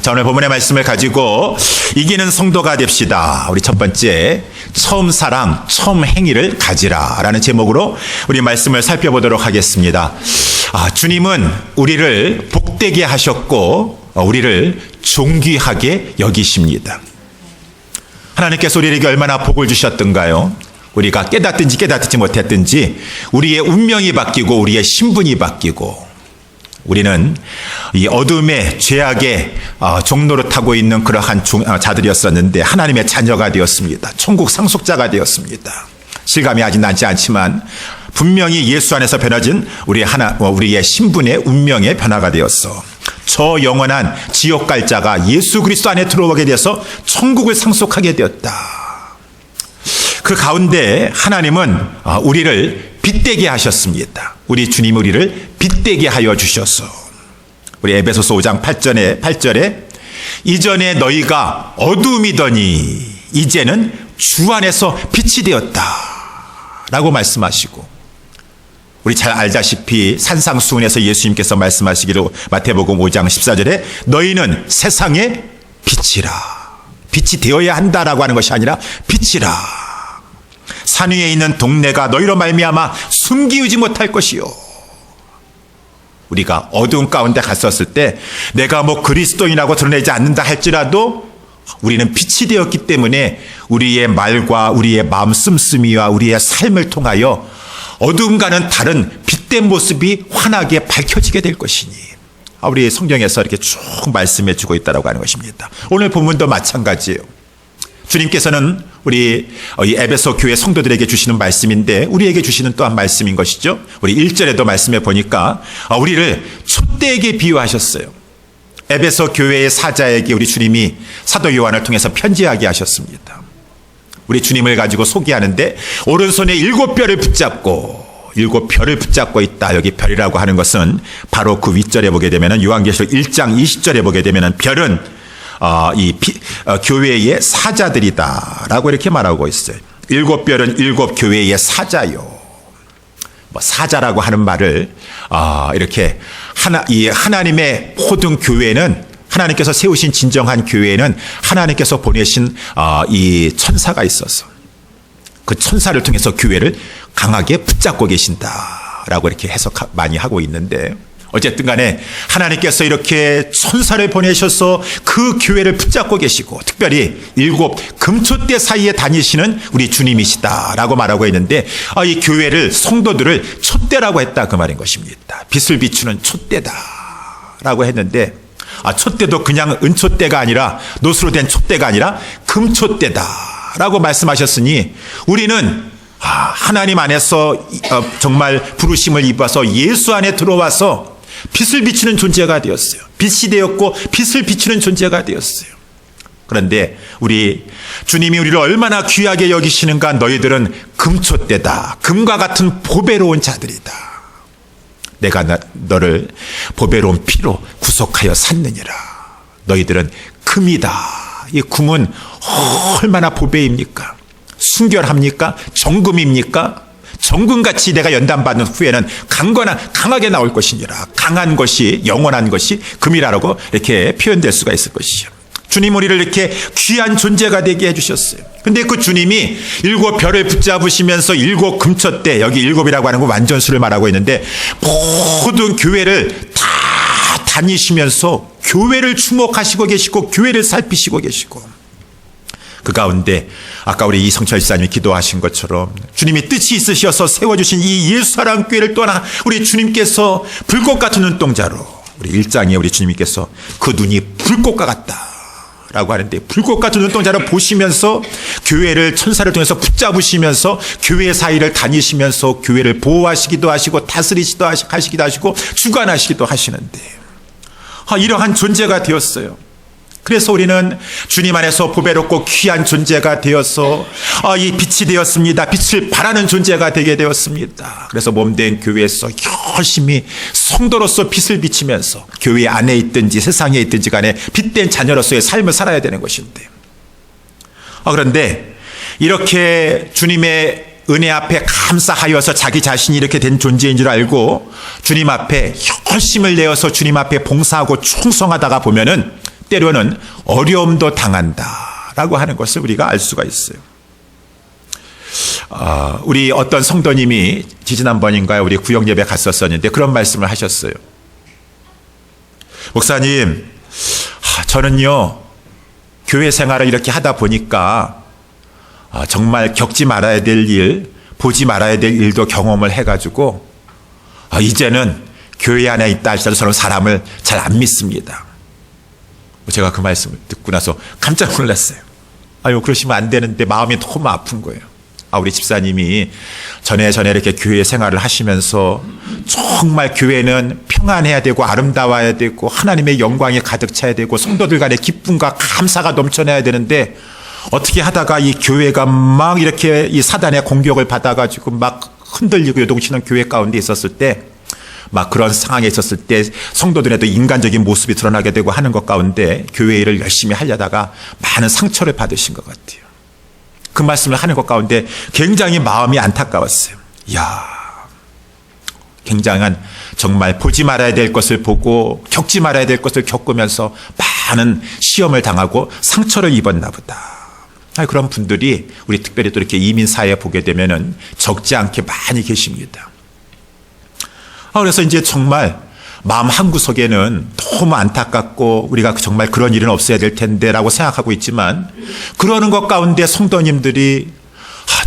자, 오늘 본문의 말씀을 가지고 이기는 성도가 됩시다. 우리 첫 번째, 처음 사랑, 처음 행위를 가지라 라는 제목으로 우리 말씀을 살펴보도록 하겠습니다. 주님은 우리를 복되게 하셨고 우리를 존귀하게 여기십니다. 하나님께서 우리에게 얼마나 복을 주셨던가요? 우리가 깨닫든지 깨닫지 못했든지 우리의 운명이 바뀌고 우리의 신분이 바뀌고 우리는 이 어둠의 죄악의 종로를 타고 있는 그러한 자들이었었는데 하나님의 자녀가 되었습니다. 천국 상속자가 되었습니다. 실감이 아직 나지 않지만 분명히 예수 안에서 변화진 우리의 신분의 운명의 변화가 되었어. 저 영원한 지옥 갈 자가 예수 그리스도 안에 들어오게 되어서 천국을 상속하게 되었다. 그 가운데 하나님은 우리를 빛되게 하셨습니다. 우리 주님 우리를 빛되게 하여 주셔서 우리 에베소서 5장 8절에 이전에 너희가 어둠이더니 이제는 주 안에서 빛이 되었다 라고 말씀하시고 우리 잘 알다시피 산상수훈에서 예수님께서 말씀하시기를 마태복음 5장 14절에 너희는 세상의 빛이라. 빛이 되어야 한다라고 하는 것이 아니라 빛이라. 산 위에 있는 동네가 너희로 말미암아 숨기우지 못할 것이요. 우리가 어두운 가운데 갔었을 때 내가 그리스도인이라고 드러내지 않는다 할지라도 우리는 빛이 되었기 때문에 우리의 말과 우리의 마음 씀씀이와 우리의 삶을 통하여 어둠과는 다른 빛된 모습이 환하게 밝혀지게 될 것이니 우리 성경에서 이렇게 쭉 말씀해 주고 있다고 하는 것입니다. 오늘 본문도 마찬가지예요. 주님께서는 우리 이 에베소 교회 성도들에게 주시는 말씀인데 우리에게 주시는 또한 말씀인 것이죠. 우리 1절에도 말씀해 보니까 우리를 촛대에게 비유하셨어요. 에베소 교회의 사자에게 우리 주님이 사도 요한을 통해서 편지하게 하셨습니다. 우리 주님을 가지고 소개하는데 오른손에 7별을 붙잡고 7별을 붙잡고 있다. 여기 별이라고 하는 것은 바로 그 윗절에 보게 되면 요한계시록 1장 20절에 보게 되면 별은 교회의 사자들이다 라고 이렇게 말하고 있어요. 7별은 7 교회의 사자요. 사자라고 하는 말을 이렇게 하나님의 모든 교회는 하나님께서 세우신 진정한 교회에는 하나님께서 보내신 이 천사가 있어서 그 천사를 통해서 교회를 강하게 붙잡고 계신다라고 이렇게 해석 많이 하고 있는데 어쨌든 간에 하나님께서 이렇게 천사를 보내셔서 그 교회를 붙잡고 계시고 특별히 7 금초대 사이에 다니시는 우리 주님이시다라고 말하고 있는데 이 교회를 성도들을 촛대라고 했다 그 말인 것입니다. 빛을 비추는 촛대다라고 했는데 촛대도 그냥 은촛대가 아니라 노수로 된 촛대가 아니라 금촛대다라고 말씀하셨으니 우리는 하나님 안에서 정말 부르심을 입어서 예수 안에 들어와서 빛을 비추는 존재가 되었어요. 빛이 되었고 빛을 비추는 존재가 되었어요. 그런데 우리 주님이 우리를 얼마나 귀하게 여기시는가. 너희들은 금촛대다. 금과 같은 보배로운 자들이다. 내가 너를 보배로운 피로 구속하여 샀느니라. 너희들은 금이다. 이 금은 얼마나 보배입니까? 순결합니까? 정금입니까? 정금같이 내가 연단받는 후에는 강하게 나올 것이니라. 강한 것이 영원한 것이 금이라고 이렇게 표현될 수가 있을 것이죠. 주님 우리를 이렇게 귀한 존재가 되게 해주셨어요. 근데 그 주님이 7별을 붙잡으시면서 7 금촛대, 여기 7이라고 하는 건 완전수를 말하고 있는데 모든 교회를 다 다니시면서 교회를 주목하시고 계시고 교회를 살피시고 계시고 그 가운데 아까 우리 이성철 지사님이 기도하신 것처럼 주님이 뜻이 있으셔서 세워주신 이 예수사랑교회를 또한 우리 주님께서 불꽃 같은 눈동자로 우리 1장에 우리 주님께서 그 눈이 불꽃과 같다 라고 하는데 불꽃 같은 눈동자를 보시면서 교회를 천사를 통해서 붙잡으시면서 교회 사이를 다니시면서 교회를 보호하시기도 하시고 다스리시기도 하시고 주관하시기도 하시는데 이러한 존재가 되었어요. 그래서 우리는 주님 안에서 보배롭고 귀한 존재가 되어서 이 빛이 되었습니다. 빛을 발하는 존재가 되게 되었습니다. 그래서 몸된 교회에서 열심히 성도로서 빛을 비치면서 교회 안에 있든지 세상에 있든지 간에 빛된 자녀로서의 삶을 살아야 되는 것인데 그런데 이렇게 주님의 은혜 앞에 감사하여서 자기 자신이 이렇게 된 존재인 줄 알고 주님 앞에 열심을 내어서 주님 앞에 봉사하고 충성하다가 보면은 때로는 어려움도 당한다라고 하는 것을 우리가 알 수가 있어요. 우리 어떤 성도님이 지지난번인가요? 우리 구역예배 갔었었는데 그런 말씀을 하셨어요. 목사님, 저는요 교회 생활을 이렇게 하다 보니까 정말 겪지 말아야 될 일, 보지 말아야 될 일도 경험을 해가지고 이제는 교회 안에 있다 할지라도 저는 사람을 잘 안 믿습니다. 제가 그 말씀을 듣고 나서 깜짝 놀랐어요. 그러시면 안 되는데 마음이 너무 아픈 거예요. 우리 집사님이 전에 이렇게 교회 생활을 하시면서 정말 교회는 평안해야 되고 아름다워야 되고 하나님의 영광이 가득 차야 되고 성도들 간의 기쁨과 감사가 넘쳐나야 되는데 어떻게 하다가 이 교회가 막 이렇게 이 사단의 공격을 받아가지고 막 흔들리고 요동치는 교회 가운데 있었을 때 막 그런 상황에 있었을 때 성도들에도 인간적인 모습이 드러나게 되고 하는 것 가운데 교회 일을 열심히 하려다가 많은 상처를 받으신 것 같아요. 그 말씀을 하는 것 가운데 굉장히 마음이 안타까웠어요. 굉장한 정말 보지 말아야 될 것을 보고 겪지 말아야 될 것을 겪으면서 많은 시험을 당하고 상처를 입었나 보다. 그런 분들이 우리 특별히 또 이렇게 이민사회에 보게 되면은 적지 않게 많이 계십니다. 그래서 이제 정말 마음 한구석에는 너무 안타깝고 우리가 정말 그런 일은 없어야 될 텐데 라고 생각하고 있지만 그러는 것 가운데 성도님들이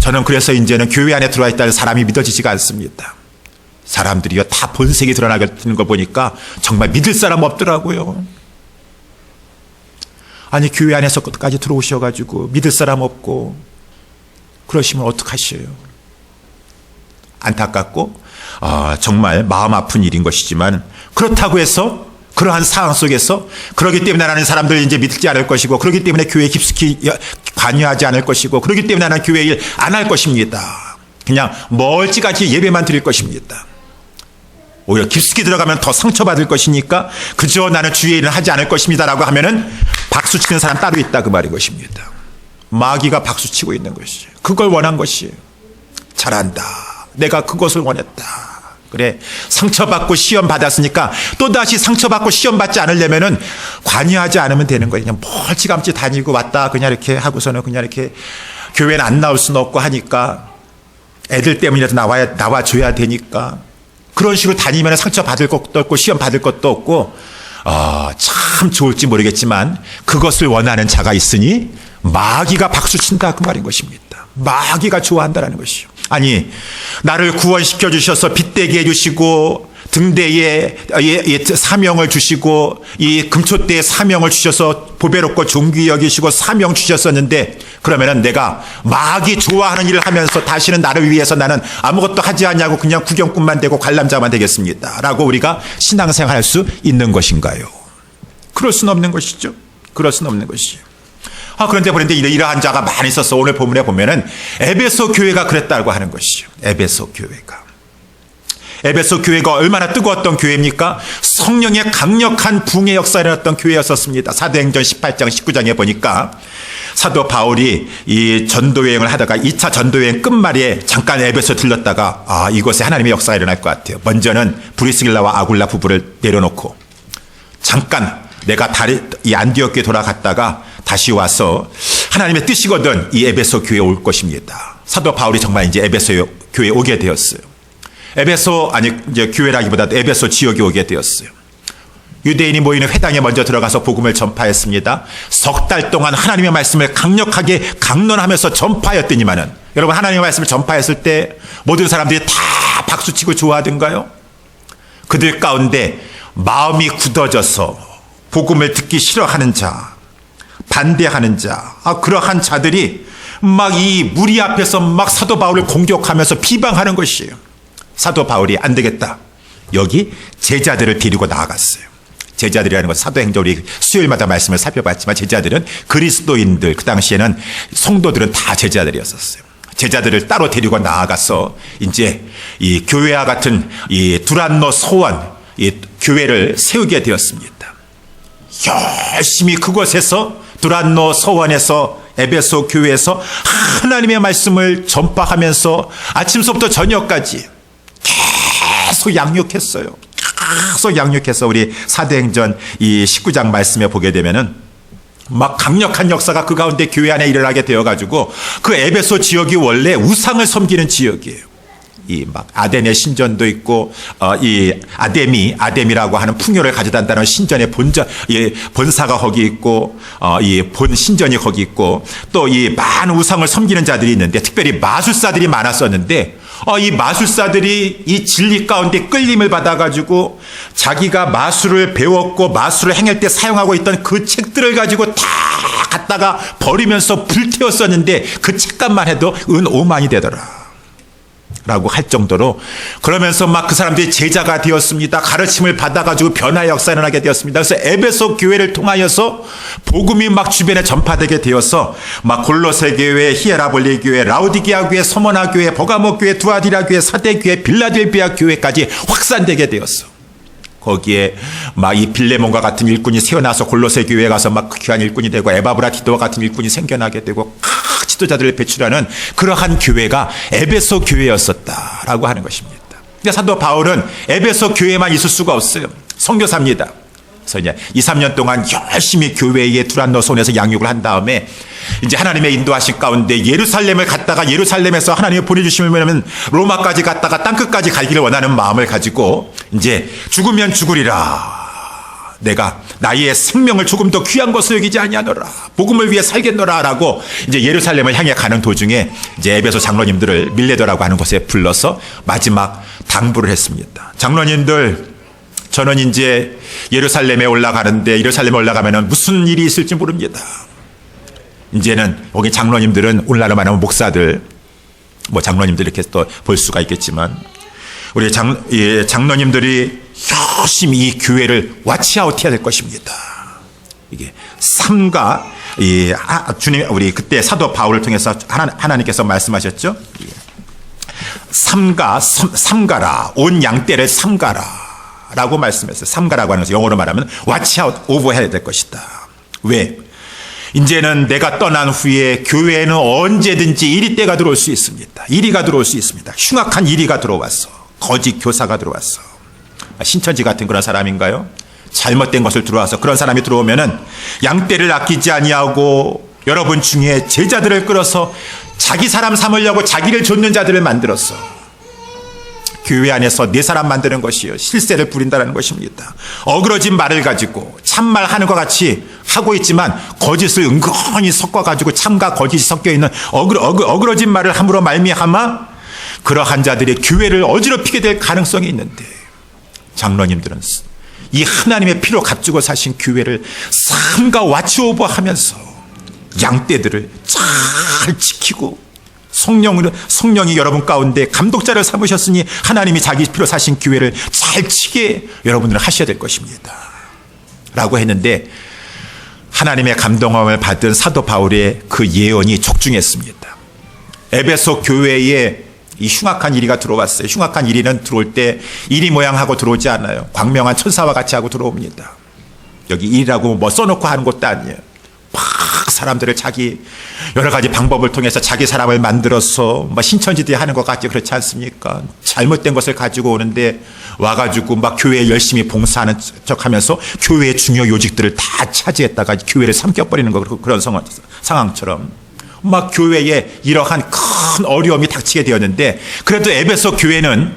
저는 그래서 이제는 교회 안에 들어와 있다는 사람이 믿어지지가 않습니다. 사람들이요 다 본색이 드러나는 걸 보니까 정말 믿을 사람 없더라고요. 교회 안에서까지 들어오셔가지고 믿을 사람 없고 그러시면 어떡하셔요? 안타깝고 정말 마음 아픈 일인 것이지만 그렇다고 해서 그러한 상황 속에서 그러기 때문에 나는 사람들 이제 믿지 않을 것이고 그러기 때문에 교회에 깊숙이 관여하지 않을 것이고 그러기 때문에 나는 교회 일 안 할 것입니다. 그냥 멀찌감치 예배만 드릴 것입니다. 오히려 깊숙이 들어가면 더 상처받을 것이니까 그저 나는 주의 일은 하지 않을 것입니다 라고 하면은 박수 치는 사람 따로 있다 그 말인 것입니다. 마귀가 박수 치고 있는 것이에요. 그걸 원한 것이에요. 잘한다. 내가 그것을 원했다. 그래, 상처받고 시험 받았으니까 또다시 상처받고 시험 받지 않으려면은 관여하지 않으면 되는 거예요. 그냥 멀찌감치 다니고 왔다 그냥 이렇게 하고서는 그냥 이렇게 교회는 안 나올 수는 없고 하니까 애들 때문이라도 나와줘야 되니까 그런 식으로 다니면 상처받을 것도 없고 시험 받을 것도 없고 참 좋을지 모르겠지만 그것을 원하는 자가 있으니 마귀가 박수친다 그 말인 것입니다. 마귀가 좋아한다라는 것이요. 나를 구원시켜 주셔서 빚되게 해주시고 등대에 사명을 주시고 이 금초대에 사명을 주셔서 보배롭고 존귀 여기시고 사명 주셨었는데 그러면은 내가 마귀 좋아하는 일을 하면서 다시는 나를 위해서 나는 아무것도 하지 않냐고 그냥 구경꾼만 되고 관람자만 되겠습니다 라고 우리가 신앙생활 할 수 있는 것인가요? 그럴 수는 없는 것이죠. 그럴 수는 없는 것이죠. 그런데 이러한 자가 많이 있어서 오늘 본문에 보면은 에베소 교회가 그랬다고 하는 것이죠. 에베소 교회가 얼마나 뜨거웠던 교회입니까? 성령의 강력한 붕의 역사를 일어났던 교회였었습니다. 사도행전 18장 19장에 보니까 사도 바울이 이 전도여행을 하다가 2차 전도여행 끝말에 잠깐 에베소 들렀다가 이곳에 하나님의 역사가 일어날 것 같아요. 먼저는 브리스길라와 아굴라 부부를 내려놓고 잠깐 내가 이 안디옥에 돌아갔다가 다시 와서 하나님의 뜻이거든 이 에베소 교회에 올 것입니다. 사도 바울이 정말 이제 에베소 교회에 오게 되었어요. 이제 교회라기보다도 에베소 지역에 오게 되었어요. 유대인이 모이는 회당에 먼저 들어가서 복음을 전파했습니다. 석 달 동안 하나님의 말씀을 강력하게 강론하면서 전파했더니만은 여러분 하나님의 말씀을 전파했을 때 모든 사람들이 다 박수치고 좋아하던가요? 그들 가운데 마음이 굳어져서 복음을 듣기 싫어하는 자, 반대하는 자, 그러한 자들이 막 이 무리 앞에서 막 사도 바울을 공격하면서 비방하는 것이에요. 사도 바울이 안 되겠다. 여기 제자들을 데리고 나아갔어요. 제자들이라는 것은 사도행전 우리 수요일마다 말씀을 살펴봤지만 제자들은 그리스도인들, 그 당시에는 성도들은 다 제자들이었었어요. 제자들을 따로 데리고 나아가서 이제 이 교회와 같은 이 두란노 소원, 이 교회를 세우게 되었습니다. 열심히 그곳에서 두란노 서원에서 에베소 교회에서 하나님의 말씀을 전파하면서 아침서부터 저녁까지 계속 양육했어요. 계속 양육해서 우리 사도행전 이 19장 말씀에 보게 되면은 막 강력한 역사가 그 가운데 교회 안에 일어나게 되어가지고 그 에베소 지역이 원래 우상을 섬기는 지역이에요. 이 막 아덴의 신전도 있고 이 아데미라고 하는 풍요를 가져단다는 신전의 본사가 거기 있고 이 본 신전이 거기 있고 또 이 많은 우상을 섬기는 자들이 있는데 특별히 마술사들이 많았었는데 이 마술사들이 이 진리 가운데 끌림을 받아가지고 자기가 마술을 배웠고 마술을 행할 때 사용하고 있던 그 책들을 가지고 다 갖다가 버리면서 불태웠었는데 그 책값만 해도 은 5만이 되더라 라고 할 정도로 그러면서 막 그 사람들이 제자가 되었습니다. 가르침을 받아가지고 변화의 역사를 하게 되었습니다. 그래서 에베소 교회를 통하여서 복음이 막 주변에 전파되게 되어서 막 골로새 교회, 히에라볼리 교회, 라우디게아 교회, 서머나 교회, 버가모 교회, 두아디라 교회, 사대 교회, 빌라델비아 교회까지 확산되게 되었어. 거기에 막 이 빌레몬과 같은 일꾼이 세어나서 골로새 교회에 가서 막 귀한 일꾼이 되고 에바브라 디도와 같은 일꾼이 생겨나게 되고 지도자들을 배출하는 그러한 교회가 에베소 교회였었다라고 하는 것입니다. 근데 사도 바울은 에베소 교회만 있을 수가 없어요. 선교사입니다. 그래서 이제 2, 3년 동안 열심히 교회의 두란노손에서 양육을 한 다음에 이제 하나님의 인도하신 가운데 예루살렘을 갔다가 예루살렘에서 하나님이 보내주시면 로마까지 갔다가 땅끝까지 가기를 원하는 마음을 가지고 이제 죽으면 죽으리라. 내가 나의 생명을 조금 더 귀한 것으로 여기지 아니하노라. 복음을 위해 살겠노라라고 이제 예루살렘을 향해 가는 도중에 이제 에베소 장로님들을 밀레도라고 하는 곳에 불러서 마지막 당부를 했습니다. 장로님들, 저는 이제 예루살렘에 올라가는데 예루살렘에 올라가면은 무슨 일이 있을지 모릅니다. 이제는 여기 장로님들은 오늘날로 말하면 목사들, 뭐 장로님들 이렇게 또 볼 수가 있겠지만 우리 장로님들이 열심히 이 교회를 와치아웃해야 될 것입니다. 이게 삶과 주님 우리 그때 사도 바울을 통해서 하나님께서 말씀하셨죠. 삼가라 온 양떼를 삼가라라고 말씀했어요. 삼가라고 하는 것은 영어로 말하면 와치아웃 오버해야 될 것이다. 왜? 이제는 내가 떠난 후에 교회에는 언제든지 이리때가 들어올 수 있습니다. 이리가 들어올 수 있습니다. 흉악한 이리가 들어왔어. 거짓 교사가 들어왔어. 신천지 같은 그런 사람인가요? 잘못된 것을 들어와서 그런 사람이 들어오면은 양떼를 아끼지 아니하고 여러분 중에 제자들을 끌어서 자기 사람 삼으려고 자기를 좇는 자들을 만들었어. 교회 안에서 내 사람 만드는 것이요 실세를 부린다는 것입니다. 어그러진 말을 가지고 참말 하는 것 같이 하고 있지만 거짓을 은근히 섞어가지고 참과 거짓이 섞여 있는 어그러진 말을 함으로 말미암아 그러한 자들이 교회를 어지럽히게 될 가능성이 있는데 장로님들은 이 하나님의 피로 값주고 사신 교회를 삶과 와치오버하면서 양떼들을 잘 지키고 성령이 여러분 가운데 감독자를 삼으셨으니 하나님이 자기 피로 사신 교회를 잘 지게 여러분들은 하셔야 될 것입니다. 라고 했는데 하나님의 감동함을 받은 사도 바울의 그 예언이 적중했습니다. 에베소 교회에 이 흉악한 이리가 들어왔어요. 흉악한 이리는 들어올 때 이리 모양하고 들어오지 않아요. 광명한 천사와 같이 하고 들어옵니다. 여기 이리라고 뭐 써놓고 하는 것도 아니에요. 막 사람들을 자기 여러 가지 방법을 통해서 자기 사람을 만들어서 막 신천지들이 하는 것 같지 그렇지 않습니까? 잘못된 것을 가지고 오는데 와가지고 막 교회에 열심히 봉사하는 척하면서 교회의 중요 요직들을 다 차지했다가 교회를 삼켜버리는 그런 상황처럼 막 교회에 이러한 큰 어려움이 닥치게 되었는데 그래도 에베소 교회는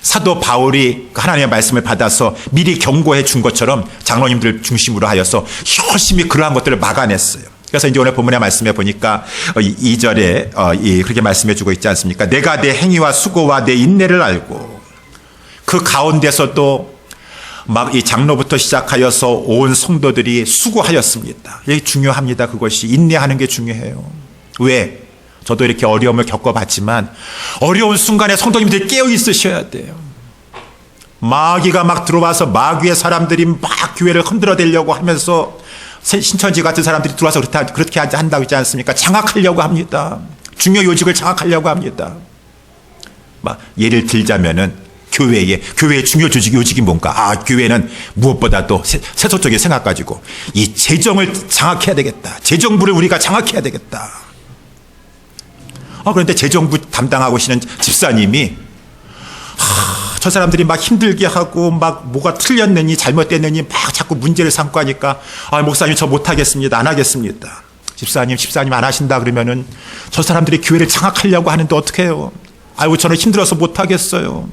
사도 바울이 하나님의 말씀을 받아서 미리 경고해 준 것처럼 장로님들 중심으로 하여서 열심히 그러한 것들을 막아냈어요. 그래서 이제 오늘 본문의 말씀에 보니까 2절에 그렇게 말씀해 주고 있지 않습니까? 내가 내 행위와 수고와 내 인내를 알고 그 가운데서도 막 이 장로부터 시작하여서 온 성도들이 수고하였습니다. 이게 중요합니다. 그것이 인내하는 게 중요해요. 왜? 저도 이렇게 어려움을 겪어봤지만 어려운 순간에 성도님들이 깨어 있으셔야 돼요. 마귀가 막 들어와서 마귀의 사람들이 막 교회를 흔들어대려고 하면서 신천지 같은 사람들이 들어와서 그렇게 한다고 했지 않습니까? 장악하려고 합니다. 중요 요직을 장악하려고 합니다. 막 예를 들자면은 교회의 중요 요직이 뭔가? 교회는 무엇보다도 세속적인 생각 가지고 이 재정을 장악해야 되겠다. 재정부를 우리가 장악해야 되겠다. 그런데 재정부 담당하고 계시는 집사님이 저 사람들이 막 힘들게 하고 막 뭐가 틀렸느니 잘못됐느니 막 자꾸 문제를 삼고 하니까 목사님 저 못하겠습니다. 안 하겠습니다. 집사님 안 하신다 그러면은 저 사람들이 교회를 장악하려고 하는데 어떻게 해요? 저는 힘들어서 못하겠어요.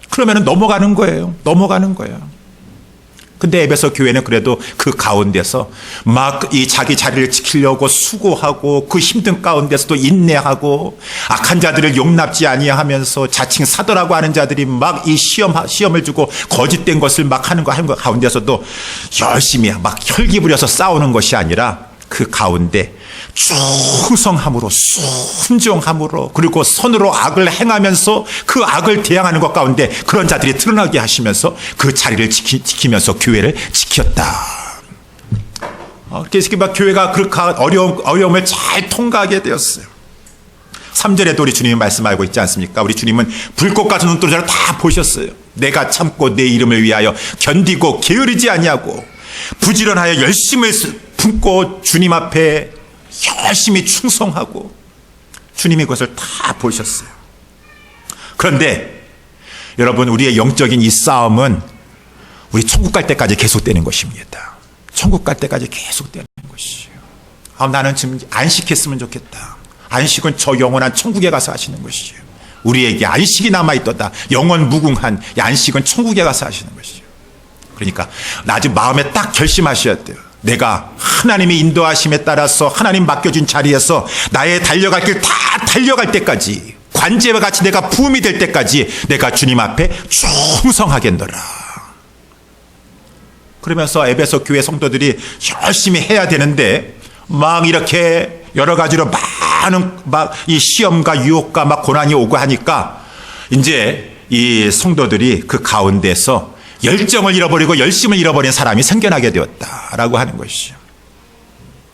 그러면은 넘어가는 거예요. 근데 에베소 교회는 그래도 그 가운데서 막 이 자기 자리를 지키려고 수고하고 그 힘든 가운데서도 인내하고 악한 자들을 용납지 아니하면서 자칭 사도라고 하는 자들이 막 이 시험을 주고 거짓된 것을 막 하는 거 가운데서도 열심히 막 혈기 부려서 싸우는 것이 아니라 그 가운데 충성함으로 순종함으로 그리고 선으로 악을 행하면서 그 악을 대항하는 것 가운데 그런 자들이 드러나게 하시면서 그 자리를 지키면서 교회를 지켰다. 그래서 막 교회가 그렇게 어려움을 잘 통과하게 되었어요. 3절에도 우리 주님이 말씀하고 있지 않습니까? 우리 주님은 불꽃 같은 눈동자를 다 보셨어요. 내가 참고 내 이름을 위하여 견디고 게으르지 아니하고 부지런하여 열심을 품고 주님 앞에 열심히 충성하고 주님이 그것을 다 보셨어요. 그런데 여러분, 우리의 영적인 이 싸움은 우리 천국 갈 때까지 계속되는 것입니다. 천국 갈 때까지 계속되는 것이에요. 나는 지금 안식했으면 좋겠다. 안식은 저 영원한 천국에 가서 하시는 것이에요. 우리에게 안식이 남아있도다. 영원 무궁한 안식은 천국에 가서 하시는 것이에요. 그러니까 아주 마음에 딱 결심하셔야 돼요. 내가 하나님의 인도하심에 따라서 하나님 맡겨준 자리에서 나의 달려갈 길 다 달려갈 때까지, 관제와 같이 내가 부음이 될 때까지 내가 주님 앞에 충성하겠노라. 그러면서 에베소 교회 성도들이 열심히 해야 되는데 막 이렇게 여러 가지로 많은 막 이 시험과 유혹과 막 고난이 오고 하니까 이제 이 성도들이 그 가운데서 열정을 잃어버리고 열심을 잃어버린 사람이 생겨나게 되었다라고 하는 것이죠.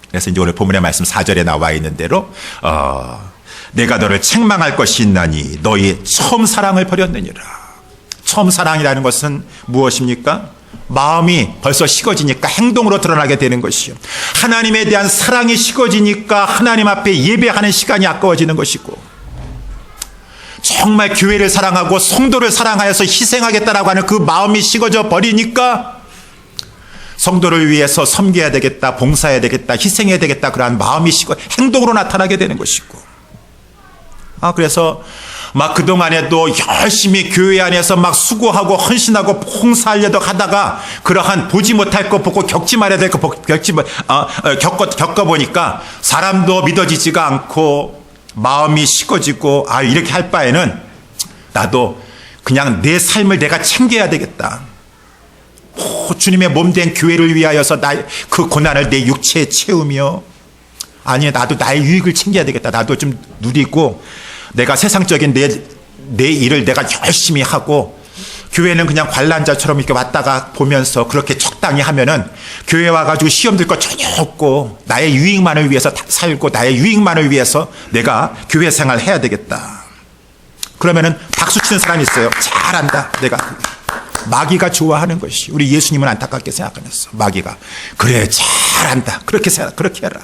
그래서 이제 오늘 본문의 말씀 4절에 나와 있는 대로 내가 너를 책망할 것이 있나니 너희 처음 사랑을 버렸느니라. 처음 사랑이라는 것은 무엇입니까? 마음이 벌써 식어지니까 행동으로 드러나게 되는 것이요. 하나님에 대한 사랑이 식어지니까 하나님 앞에 예배하는 시간이 아까워지는 것이고, 정말 교회를 사랑하고 성도를 사랑하여서 희생하겠다라고 하는 그 마음이 식어져 버리니까 성도를 위해서 섬겨야 되겠다, 봉사해야 되겠다, 희생해야 되겠다, 그러한 마음이 식어 행동으로 나타나게 되는 것이고, 그래서 막 그동안에도 열심히 교회 안에서 막 수고하고 헌신하고 봉사하려고 하다가 그러한 보지 못할 것 보고 겪지 말아야 될 것 겪어보니까 사람도 믿어지지가 않고 마음이 식어지고 이렇게 할 바에는 나도 그냥 내 삶을 내가 챙겨야 되겠다. 주님의 몸된 교회를 위하여서 그 고난을 내 육체에 채우며 나도 나의 유익을 챙겨야 되겠다. 나도 좀 누리고 내가 세상적인 내 일을 내가 열심히 하고 교회는 그냥 관람자처럼 이렇게 왔다가 보면서 그렇게 적당히 하면은 교회 와가지고 시험 들 거 전혀 없고 나의 유익만을 위해서 살고 나의 유익만을 위해서 내가 교회 생활 해야 되겠다. 그러면은 박수 치는 사람이 있어요. 잘한다. 내가 마귀가 좋아하는 것이, 우리 예수님은 안타깝게 생각 안 했어. 마귀가 그래 잘한다. 그렇게 해라.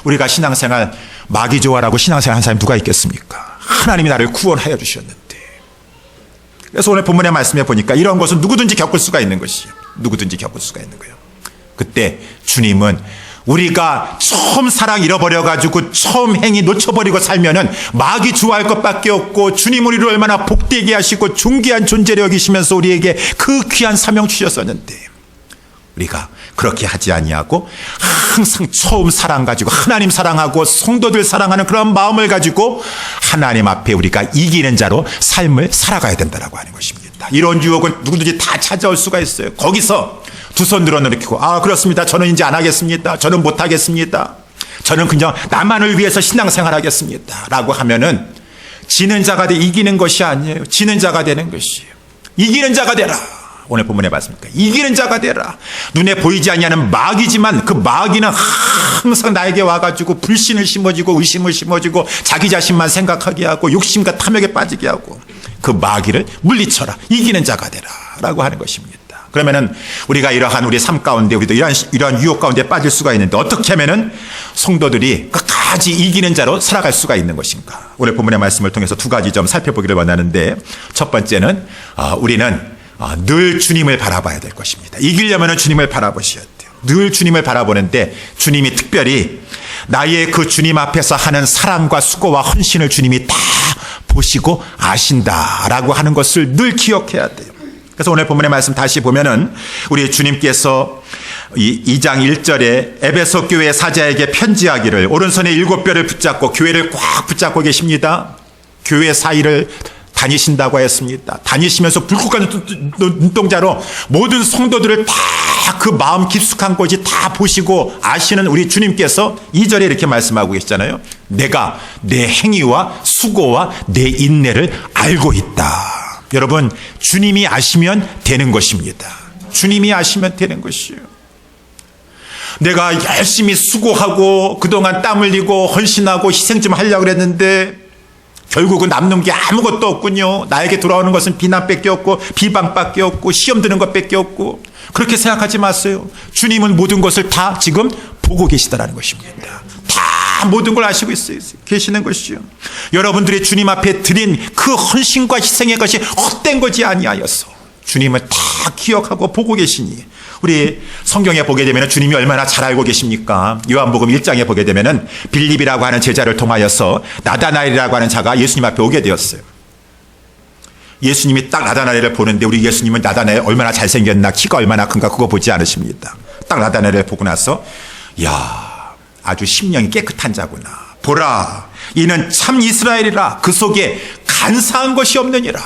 우리가 신앙생활 마귀 좋아라고 신앙생활 한 사람이 누가 있겠습니까? 하나님이 나를 구원하여 주셨는데. 그래서 오늘 본문의 말씀에 보니까 이런 것은 누구든지 겪을 수가 있는 것이에요. 그때 주님은 우리가 처음 사랑 잃어버려가지고 처음 행위 놓쳐버리고 살면은 마귀 좋아할 것밖에 없고, 주님 우리를 얼마나 복되게 하시고 존귀한 존재로 여기시면서 우리에게 그 귀한 사명 주셨었는데, 우리가 그렇게 하지 아니하고 항상 처음 사랑 가지고 하나님 사랑하고 성도들 사랑하는 그런 마음을 가지고 하나님 앞에 우리가 이기는 자로 삶을 살아가야 된다라고 하는 것입니다. 이런 유혹은 누구든지 다 찾아올 수가 있어요. 거기서 두 손 늘어놓고 그렇습니다. 저는 이제 안 하겠습니다. 저는 못 하겠습니다. 저는 그냥 나만을 위해서 신앙생활 하겠습니다. 라고 하면은 지는 자가 이기는 것이 아니에요. 지는 자가 되는 것이에요. 이기는 자가 되라. 오늘 본문에 봤습니까? 이기는 자가 되라. 눈에 보이지 아니하는 마귀지만 그 마귀는 항상 나에게 와가지고 불신을 심어주고 의심을 심어주고 자기 자신만 생각하게 하고 욕심과 탐욕에 빠지게 하고, 그 마귀를 물리쳐라. 이기는 자가 되라 라고 하는 것입니다. 그러면은 우리가 이러한 우리 삶 가운데 우리도 이러한 유혹 가운데 빠질 수가 있는데 어떻게 하면은 성도들이 끝까지 이기는 자로 살아갈 수가 있는 것인가? 오늘 본문의 말씀을 통해서 두 가지 좀 살펴보기를 원하는데 첫 번째는 우리는 늘 주님을 바라봐야 될 것입니다. 이기려면 주님을 바라보셔야 돼요. 늘 주님을 바라보는데 주님이 특별히 나의 그 주님 앞에서 하는 사랑과 수고와 헌신을 주님이 다 보시고 아신다라고 하는 것을 늘 기억해야 돼요. 그래서 오늘 본문의 말씀 다시 보면은 우리 주님께서 2장 1절에 에베소 교회 사자에게 편지하기를 오른손에 7뼈를 붙잡고 교회를 꽉 붙잡고 계십니다. 교회 사이를 다니신다고 했습니다. 다니시면서 불국한 눈동자로 모든 성도들을 다 그 마음 깊숙한 곳이 다 보시고 아시는 우리 주님께서 2절에 이렇게 말씀하고 계시잖아요. 내가 내 행위와 수고와 내 인내를 알고 있다. 여러분, 주님이 아시면 되는 것입니다. 주님이 아시면 되는 것이에요. 내가 열심히 수고하고 그동안 땀 흘리고 헌신하고 희생 좀 하려고 그랬는데 결국은 남는 게 아무것도 없군요. 나에게 돌아오는 것은 비난밖에 없고 비방밖에 없고 시험 드는 것밖에 없고. 그렇게 생각하지 마세요. 주님은 모든 것을 다 지금 보고 계시다라는 것입니다. 다 모든 걸 아시고 계시는 것이요. 여러분들이 주님 앞에 드린 그 헌신과 희생의 것이 헛된 것이 아니하여서 주님을 다 기억하고 보고 계시니 우리 성경에 보게 되면 주님이 얼마나 잘 알고 계십니까? 요한복음 1장에 보게 되면 빌립이라고 하는 제자를 통하여서 나다나엘이라고 하는 자가 예수님 앞에 오게 되었어요. 예수님이 딱 나다나엘을 보는데 우리 예수님은 나다나엘 얼마나 잘생겼나 키가 얼마나 큰가 그거 보지 않으십니다. 딱 나다나엘을 보고 나서 야 아주 심령이 깨끗한 자구나. 보라 이는 참 이스라엘이라 그 속에 간사한 것이 없느니라.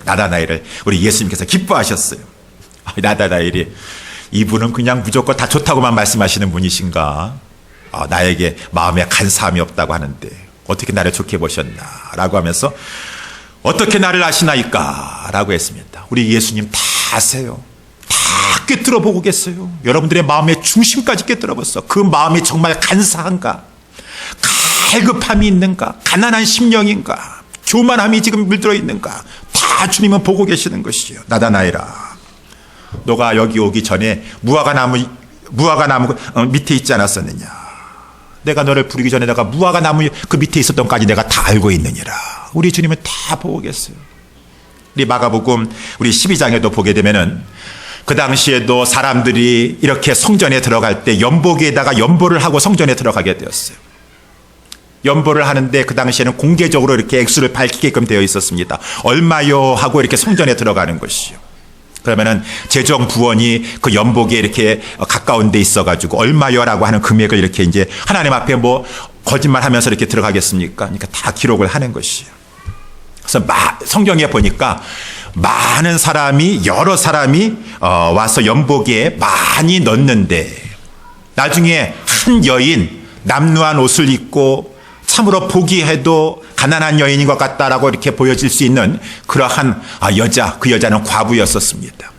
나다나엘을 우리 예수님께서 기뻐하셨어요. 나다나엘이 이분은 그냥 무조건 다 좋다고만 말씀하시는 분이신가? 나에게 마음에 간사함이 없다고 하는데 어떻게 나를 좋게 보셨나? 라고 하면서 어떻게 나를 아시나이까? 라고 했습니다. 우리 예수님 다 아세요. 다 꿰뚫어 보고 계세요. 여러분들의 마음의 중심까지 꿰뚫어 봤어. 그 마음이 정말 간사한가? 갈급함이 있는가? 가난한 심령인가? 교만함이 지금 물들어 있는가? 다 주님은 보고 계시는 것이요. 나다나엘아, 너가 여기 오기 전에 무화과 나무 밑에 있지 않았었느냐? 내가 너를 부르기 전에 내가 무화과 나무 그 밑에 있었던까지 내가 다 알고 있느니라. 우리 주님은 다 보고 계세요. 우리 마가복음 우리 12장에도 보게 되면은 그 당시에도 사람들이 이렇게 성전에 들어갈 때 연보기에다가 연보를 하고 성전에 들어가게 되었어요. 연보를 하는데 그 당시에는 공개적으로 이렇게 액수를 밝히게끔 되어 있었습니다. 얼마요 하고 이렇게 성전에 들어가는 것이요. 그러면은 재정 부원이 그 연복에 이렇게 가까운 데 있어가지고 얼마요라고 하는 금액을 이렇게 이제 하나님 앞에 뭐 거짓말하면서 이렇게 들어가겠습니까? 그러니까 다 기록을 하는 것이에요. 그래서 성경에 보니까 많은 사람이 여러 사람이 와서 연복에 많이 넣는데 나중에 한 여인 남루한 옷을 입고 참으로 보기에도 가난한 여인인 것 같다라고 이렇게 보여질 수 있는 그러한 여자, 그 여자는 과부였었습니다.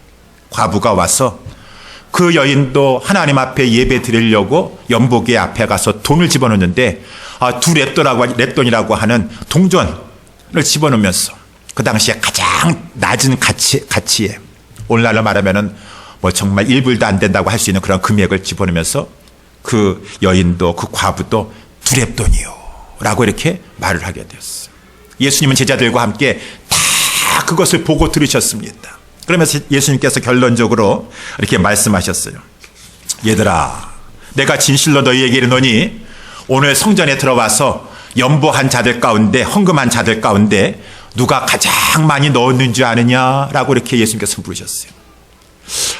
과부가 와서 그 여인도 하나님 앞에 예배 드리려고 연복의 앞에 가서 돈을 집어넣는데 두 렙돈이라고 하는 동전을 집어넣으면서 그 당시에 가장 낮은 가치에 오늘날로 말하면은 뭐 정말 1불도 안 된다고 할 수 있는 그런 금액을 집어넣으면서 그 여인도 그 과부도 두 렙돈이요 라고 이렇게 말을 하게 되었어요. 예수님은 제자들과 함께 다 그것을 보고 들으셨습니다. 그러면서 예수님께서 결론적으로 이렇게 말씀하셨어요. 얘들아, 내가 진실로 너희에게 이르노니 오늘 성전에 들어와서 연보한 자들 가운데 헌금한 자들 가운데 누가 가장 많이 넣었는 줄 아느냐라고 이렇게 예수님께서 물으셨어요.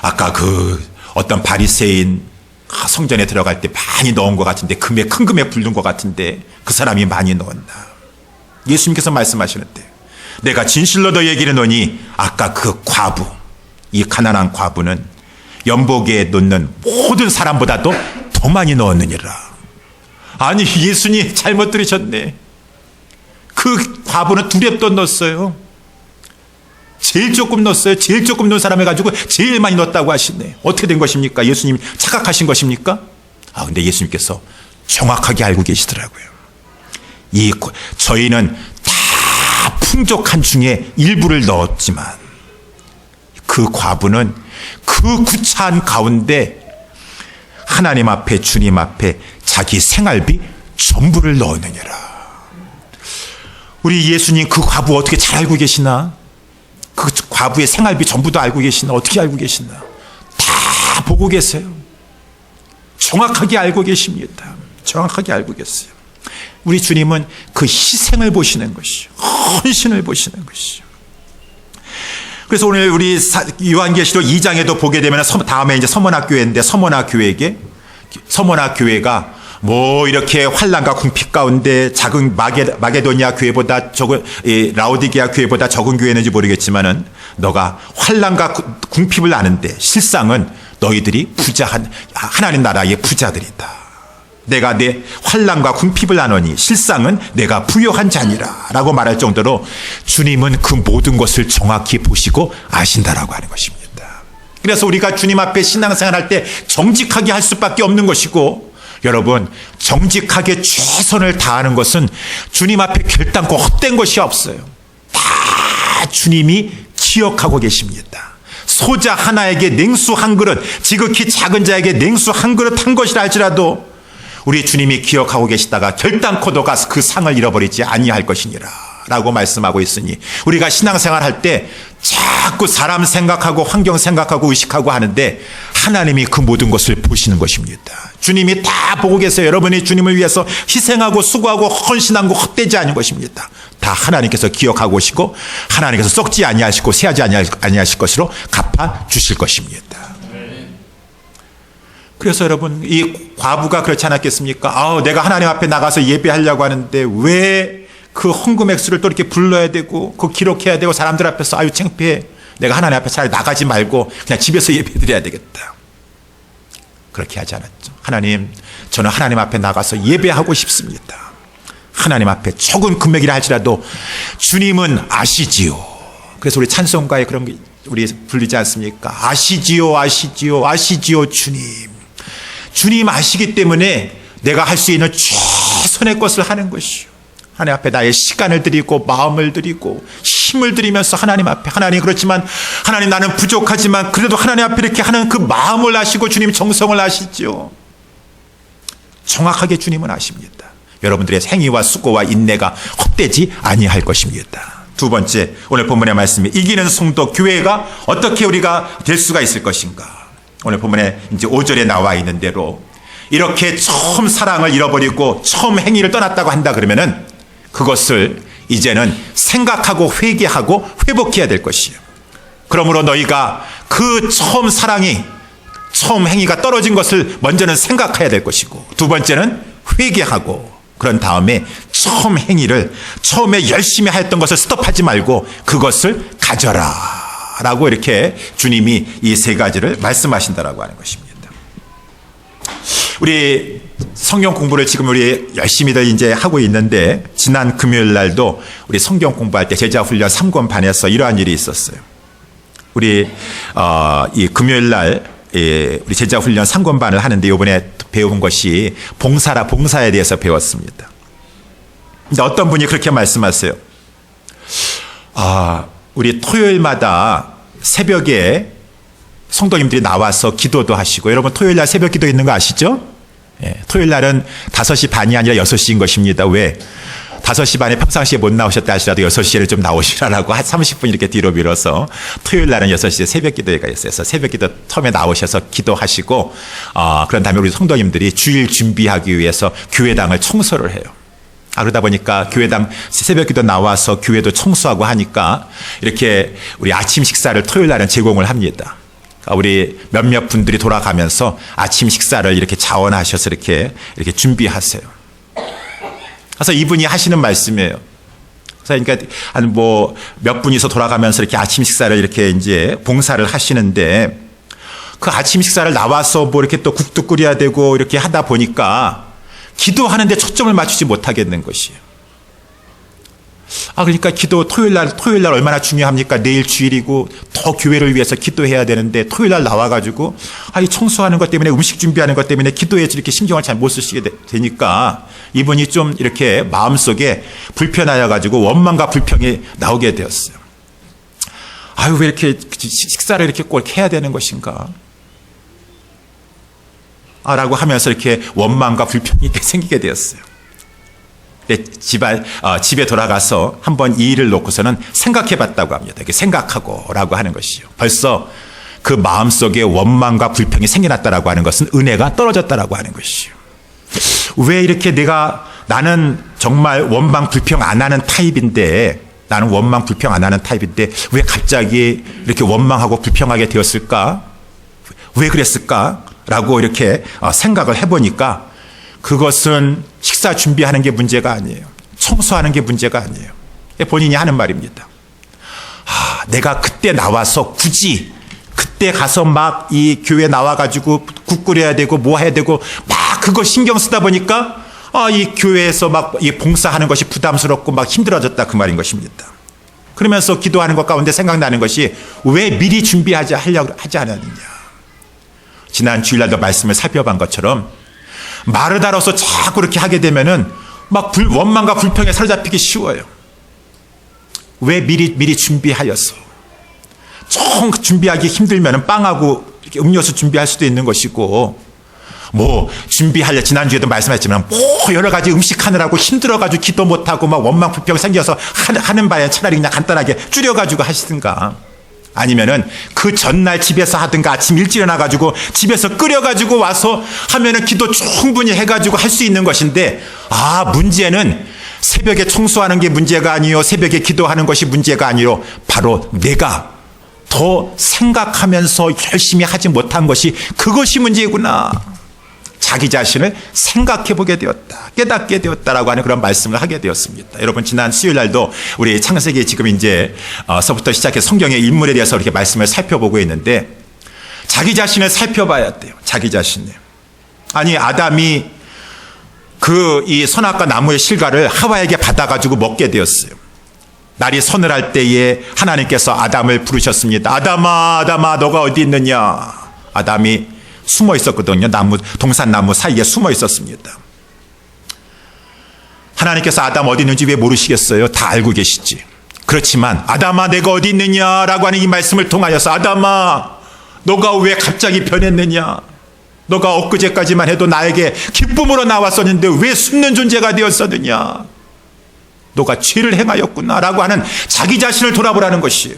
아까 그 어떤 바리새인 성전에 들어갈 때 많이 넣은 것 같은데 큰 금액 부른 것 같은데 그 사람이 많이 넣었나? 예수님께서 말씀하시는데 내가 진실로 너희에게 이르노니 아까 그 과부, 이 가난한 과부는 연복에 넣는 모든 사람보다도 더 많이 넣었느니라. 아니 예수님 잘못 들으셨네. 그 과부는 두 렙돈 넣었어요. 제일 조금 넣었어요. 제일 조금 넣은 사람을 가지고 제일 많이 넣었다고 하시네. 어떻게 된 것입니까? 예수님 착각하신 것입니까? 근데 예수님께서 정확하게 알고 계시더라고요. 저희는 다 풍족한 중에 일부를 넣었지만 그 과부는 그 구차한 가운데 하나님 앞에, 주님 앞에 자기 생활비 전부를 넣느니라. 우리 예수님 그 과부 어떻게 잘 알고 계시나? 그 과부의 생활비 전부도 알고 계시나? 어떻게 알고 계시나? 다 보고 계세요. 정확하게 알고 계십니다. 정확하게 알고 계세요. 우리 주님은 그 희생을 보시는 것이요, 헌신을 보시는 것이요. 그래서 오늘 우리 요한계시록 2장에도 보게 되면 다음에 이제 서머나 교회인데 서머나 교회가 뭐 이렇게 환난과 궁핍 가운데 작은 마게도니아 교회보다 적은 라오디게아 교회보다 적은 교회는지 모르겠지만은 너가 환난과 궁핍을 아는데 실상은 너희들이 부자한 하나님 나라의 부자들이다. 내가 내 환난과 궁핍을 아노니 실상은 내가 부요한 자니라 라고 말할 정도로 주님은 그 모든 것을 정확히 보시고 아신다라고 하는 것입니다. 그래서 우리가 주님 앞에 신앙생활 할 때 정직하게 할 수밖에 없는 것이고, 여러분 정직하게 최선을 다하는 것은 주님 앞에 결단코 헛된 것이 없어요. 다 주님이 기억하고 계십니다. 소자 하나에게 냉수 한 그릇, 지극히 작은 자에게 냉수 한 그릇 한 것이라 할지라도 우리 주님이 기억하고 계시다가 결단코 너가 그 상을 잃어버리지 아니할 것이니라 라고 말씀하고 있으니, 우리가 신앙생활 할 때 자꾸 사람 생각하고 환경 생각하고 의식하고 하는데 하나님이 그 모든 것을 보시는 것입니다. 주님이 다 보고 계세요. 여러분이 주님을 위해서 희생하고 수고하고 헌신한 거 헛되지 않은 것입니다. 다 하나님께서 기억하고 오시고 하나님께서 썩지 아니하시고 새하지 아니하실 것으로 갚아 주실 것입니다. 그래서 여러분, 이 과부가 그렇지 않았겠습니까? 내가 하나님 앞에 나가서 예배하려고 하는데 왜 그 헌금 액수를 또 이렇게 불러야 되고 그 기록해야 되고 사람들 앞에서 아유 창피해. 내가 하나님 앞에 차라리 나가지 말고 그냥 집에서 예배드려야 되겠다. 그렇게 하지 않았죠. 하나님, 저는 하나님 앞에 나가서 예배하고 싶습니다. 하나님 앞에 적은 금액이라 할지라도 주님은 아시지요. 그래서 우리 찬송가에 그런 게 우리 부르지 않습니까? 아시지요, 아시지요, 아시지요 주님. 주님 아시기 때문에 내가 할 수 있는 최선의 것을 하는 것이요. 하나님 앞에 나의 시간을 드리고 마음을 드리고 힘을 드리면서 하나님 앞에, 하나님 그렇지만 하나님 나는 부족하지만 그래도 하나님 앞에 이렇게 하는 그 마음을 아시고 주님 정성을 아시죠. 정확하게 주님은 아십니다. 여러분들의 행위와 수고와 인내가 헛되지 아니할 것입니다. 두 번째, 오늘 본문의 말씀이 이기는 성도 교회가 어떻게 우리가 될 수가 있을 것인가. 오늘 본문에 이제 5절에 나와 있는 대로 이렇게 처음 사랑을 잃어버리고 처음 행위를 떠났다고 한다 그러면은 그것을 이제는 생각하고 회개하고 회복해야 될 것이에요. 그러므로 너희가 그 처음 사랑이, 처음 행위가 떨어진 것을 먼저는 생각해야 될 것이고, 두 번째는 회개하고, 그런 다음에 처음 행위를, 처음에 열심히 했던 것을 스톱하지 말고 그것을 가져라 라고 이렇게 주님이 이 세 가지를 말씀하신다라고 하는 것입니다. 우리 성경 공부를 지금 우리 열심히들 이제 하고 있는데, 지난 금요일 날도 우리 성경 공부할 때 제자훈련 3권반에서 이러한 일이 있었어요. 우리 이 금요일 날 우리 제자훈련 3권반을 하는데 이번에 배운 것이 봉사에 대해서 배웠습니다. 근데 어떤 분이 그렇게 말씀하세요. 우리 토요일마다 새벽에 성도님들이 나와서 기도도 하시고, 여러분 토요일 날 새벽 기도 있는 거 아시죠? 토요일 날은 5시 반이 아니라 6시인 것입니다. 왜? 5시 반에 평상시에 못 나오셨다 할지라도 6시에는 좀 나오시라고 한 30분 이렇게 뒤로 밀어서 토요일 날은 6시에 새벽 기도회가 있어요. 그래서 새벽 기도 처음에 나오셔서 기도하시고, 그런 다음에 우리 성도님들이 주일 준비하기 위해서 교회당을 청소를 해요. 그러다 보니까 교회당 새벽 기도 나와서 교회도 청소하고 하니까 이렇게 우리 아침 식사를 토요일 날은 제공을 합니다. 우리 몇몇 분들이 돌아가면서 아침 식사를 이렇게 자원하셔서 이렇게 준비하세요. 그래서 이분이 하시는 말씀이에요. 그러니까 한 뭐 몇 분이서 돌아가면서 이렇게 아침 식사를 이렇게 이제 봉사를 하시는데, 그 아침 식사를 나와서 뭐 이렇게 또 국도 끓여야 되고 이렇게 하다 보니까 기도하는데 초점을 맞추지 못하겠는 것이에요. 그러니까 토요일 날 얼마나 중요합니까? 내일 주일이고 더 교회를 위해서 기도해야 되는데 토요일 날 나와가지고 이 청소하는 것 때문에, 음식 준비하는 것 때문에 기도에 이렇게 신경을 잘 못 쓰시게 되니까 이분이 좀 이렇게 마음속에 불편하여가지고 원망과 불평이 나오게 되었어요. 아유, 왜 이렇게 식사를 이렇게 꼭 해야 되는 것인가? 라고 하면서 이렇게 원망과 불평이 이렇게 생기게 되었어요. 집에 돌아가서 한번 이 일을 놓고서는 생각해 봤다고 합니다. 이렇게 생각하고 라고 하는 것이요. 벌써 그 마음속에 원망과 불평이 생겨났다라고 하는 것은 은혜가 떨어졌다라고 하는 것이요. 왜 이렇게 나는 정말 원망 불평 안 하는 타입인데, 나는 원망 불평 안 하는 타입인데 왜 갑자기 이렇게 원망하고 불평하게 되었을까? 왜 그랬을까? 라고 이렇게 생각을 해보니까 그것은 식사 준비하는 게 문제가 아니에요. 청소하는 게 문제가 아니에요. 본인이 하는 말입니다. 내가 그때 나와서 굳이 그때 가서 막 이 교회 나와가지고 국 끓여야 되고 뭐 해야 되고 막 그거 신경 쓰다 보니까 이 교회에서 막 이 봉사하는 것이 부담스럽고 막 힘들어졌다, 그 말인 것입니다. 그러면서 기도하는 것 가운데 생각나는 것이 왜 미리 준비하지 않았느냐. 지난 주일날도 말씀을 살펴본 것처럼 마르다로서 자꾸 그렇게 하게 되면은 막 원망과 불평에 사로잡히기 쉬워요. 왜 미리 준비하여서 총 준비하기 힘들면은 빵하고 이렇게 음료수 준비할 수도 있는 것이고, 뭐 준비하려 지난주에도 말씀하셨지만 뭐 여러 가지 음식 하느라고 힘들어가지고 기도 못하고 막 원망 불평 생겨서 하는 바에 차라리 그냥 간단하게 줄여가지고 하시든가, 아니면은 그 전날 집에서 하든가 아침 일찍 일어나가지고 집에서 끓여가지고 와서 하면은 기도 충분히 해가지고 할 수 있는 것인데, 문제는 새벽에 청소하는 게 문제가 아니요, 새벽에 기도하는 것이 문제가 아니요, 바로 내가 더 생각하면서 열심히 하지 못한 것이, 그것이 문제구나. 자기 자신을 생각해 보게 되었다, 깨닫게 되었다라고 하는 그런 말씀을 하게 되었습니다. 여러분, 지난 수요일 날도 우리 창세기 지금 이제 서부터 시작해서 성경의 인물에 대해서 이렇게 말씀을 살펴보고 있는데, 자기 자신을 살펴봐야 돼요. 자기 자신을. 아니, 아담이 이 선악과 나무의 실과를 하와에게 받아가지고 먹게 되었어요. 날이 서늘할 때에 하나님께서 아담을 부르셨습니다. 아담아, 너가 어디 있느냐? 아담이 숨어 있었거든요. 동산나무 사이에 숨어 있었습니다. 하나님께서 아담 어디 있는지 왜 모르시겠어요? 다 알고 계시지. 그렇지만 아담아, 내가 어디 있느냐라고 하는 이 말씀을 통하여서, 아담아, 너가 왜 갑자기 변했느냐? 너가 엊그제까지만 해도 나에게 기쁨으로 나왔었는데 왜 숨는 존재가 되었었느냐? 너가 죄를 행하였구나 라고 하는 자기 자신을 돌아보라는 것이에요.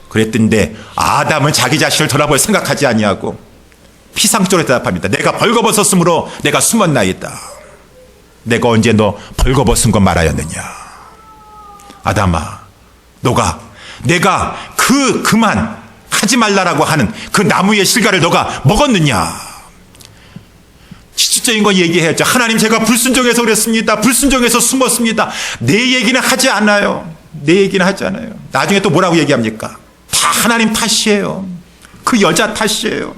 그랬던데 아담은 자기 자신을 돌아볼 생각하지 아니하고 피상적으로 대답합니다. 내가 벌거벗었으므로 내가 숨었나이다. 내가 언제 너 벌거벗은 것 말하였느냐? 아담아, 내가 그만 하지 말라라고 하는 그 나무의 실과를 너가 먹었느냐? 실질적인 거 얘기해야죠. 하나님, 제가 불순종해서 그랬습니다. 불순종해서 숨었습니다. 내 얘기는 하지 않아요. 나중에 또 뭐라고 얘기합니까? 다 하나님 탓이에요. 그 여자 탓이에요.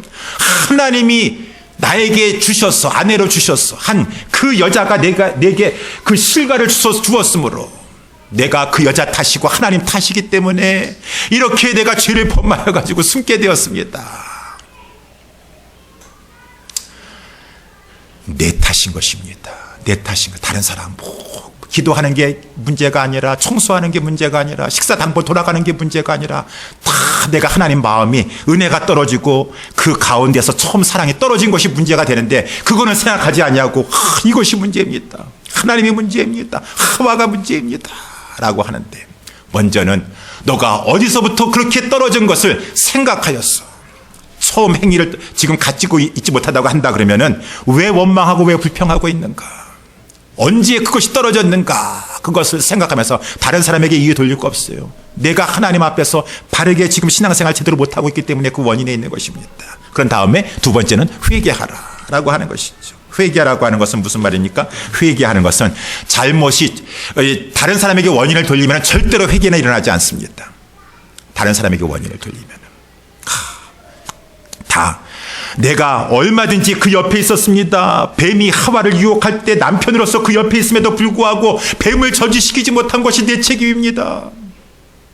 하나님이 나에게 주셔서, 아내로 주셔서 한 그 여자가 내게 그 실과를 주었으므로 내가 그 여자 탓이고 하나님 탓이기 때문에 이렇게 내가 죄를 범하여가지고 숨게 되었습니다. 내 탓인 것입니다. 내 탓인 것. 다른 사람 기도하는 게 문제가 아니라, 청소하는 게 문제가 아니라, 식사 당번 돌아가는 게 문제가 아니라, 다 내가 하나님 마음이 은혜가 떨어지고 그 가운데서 처음 사랑이 떨어진 것이 문제가 되는데, 그거는 생각하지 아니하고 이것이 문제입니다. 하나님이 문제입니다. 하와가 문제입니다. 라고 하는데, 먼저는 너가 어디서부터 그렇게 떨어진 것을 생각하였어. 처음 행위를 지금 가지고 있지 못하다고 한다 그러면은 왜 원망하고 왜 불평하고 있는가? 언제 그것이 떨어졌는가? 그것을 생각하면서 다른 사람에게 이유 돌릴 거 없어요. 내가 하나님 앞에서 바르게 지금 신앙생활 제대로 못하고 있기 때문에 그 원인에 있는 것입니다. 그런 다음에 두 번째는 회개하라라고 하는 것이죠. 회개하라고 하는 것은 무슨 말입니까? 회개하는 것은 잘못이 다른 사람에게 원인을 돌리면 절대로 회개는 일어나지 않습니다. 다른 사람에게 원인을 돌리면 내가 얼마든지 그 옆에 있었습니다. 뱀이 하와를 유혹할 때 남편으로서 그 옆에 있음에도 불구하고 뱀을 저지시키지 못한 것이 내 책임입니다.